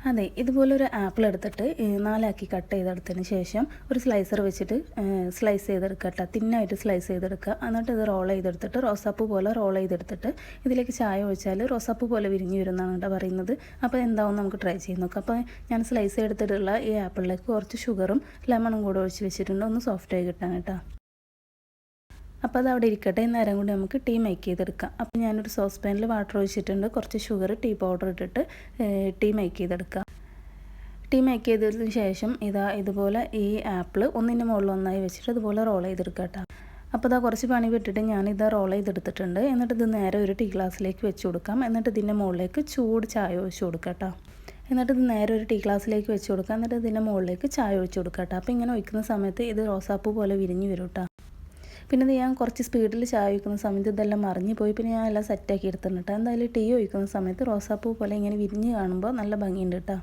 അതെ, ഇതുപോലൊരു ആപ്പിൾ എടുത്തിട്ട് 4 കട്ട് ചെയ്തെടുത്തതിന് ശേഷം ഒരു സ്ലൈസർ വെച്ചിട്ട് സ്ലൈസ് ചെയ്തെടുക്കുക കേട്ടോ. തിന്നായിട്ട് സ്ലൈസ് ചെയ്തെടുക്കുക. എന്നിട്ട് ഇത് റോൾ ചെയ്തെടുത്തിട്ട് റോസാപ്പൂ പോലെ റോൾ ചെയ്തെടുത്തിട്ട് ഇതിലേക്ക് ചായ ഒഴിച്ചാൽ റോസാപ്പൂ പോലെ വിരിഞ്ഞ് വരുന്നതാണ് കേട്ടോ പറയുന്നത്. അപ്പോൾ എന്താവും നമുക്ക് ട്രൈ ചെയ്ത് നോക്കാം. അപ്പോൾ ഞാൻ സ്ലൈസ് ചെയ്തെടുത്തിട്ടുള്ള ഈ ആപ്പിളിലേക്ക് കുറച്ച് ഷുഗറും ലെമണും കൂടെ ഒഴിച്ച് വെച്ചിട്ടുണ്ട്, ഒന്ന് സോഫ്റ്റായി കിട്ടാൻ കേട്ടോ. അപ്പോൾ അത് അവിടെ ഇരിക്കട്ടെ. നേരം കൊണ്ട് നമുക്ക് ടീ മേക്ക് ചെയ്തെടുക്കാം. അപ്പോൾ ഞാനൊരു സോസ് പാനിൽ വാട്ടർ ഒഴിച്ചിട്ടുണ്ട്, കുറച്ച് ഷുഗർ, ടീ പൗഡർ ഇട്ടിട്ട് ടീ മേക്ക് ചെയ്തെടുക്കാം. ടീ മേക്ക് ചെയ്തതിന് ശേഷം ഇതുപോലെ ഈ ആപ്പിൾ ഒന്നിൻ്റെ മുകളിൽ ഒന്നായി വെച്ചിട്ട് ഇതുപോലെ റോൾ ചെയ്തെടുക്കാം കേട്ടോ. അപ്പോൾ ഇതാ കുറച്ച് പണി വിട്ടിട്ട് ഞാനിത് റോൾ ചെയ്തെടുത്തിട്ടുണ്ട്. എന്നിട്ട് ഇത് നേരെ ഒരു ടീ ഗ്ലാസ്സിലേക്ക് വെച്ച് കൊടുക്കാം. എന്നിട്ട് ഇതിൻ്റെ മുകളിലേക്ക് ചൂട് ചായ ഒഴിച്ച് കൊടുക്കാം കേട്ടോ. എന്നിട്ട് ഇത് നേരെ ഒരു ടീ ഗ്ലാസ്സിലേക്ക് വെച്ച് കൊടുക്കാം. എന്നിട്ട് ഇതിൻ്റെ മുകളിലേക്ക് ചായ ഒഴിച്ച് കൊടുക്കാം കേട്ടോ. അപ്പോൾ ഇങ്ങനെ ഒഴിക്കുന്ന സമയത്ത് ഇത് റോസാപ്പൂ പോലെ വിരിഞ്ഞ് വരും കേട്ടോ. പിന്നെ ഇത് ഞാൻ കുറച്ച് സ്പീഡിൽ ചായ ഒഴിക്കുന്ന സമയത്ത് ഇതെല്ലാം മറിഞ്ഞ് പോയി. പിന്നെ ഞാൻ എല്ലാം സെറ്റാക്കി എടുത്തിട്ടുണ്ട്. എന്തായാലും ടീ ഒഴിക്കുന്ന സമയത്ത് റോസാപ്പൂ പോലെ ഇങ്ങനെ വിരിഞ്ഞ് കാണുമ്പോൾ നല്ല ഭംഗിയുണ്ട് കേട്ടോ.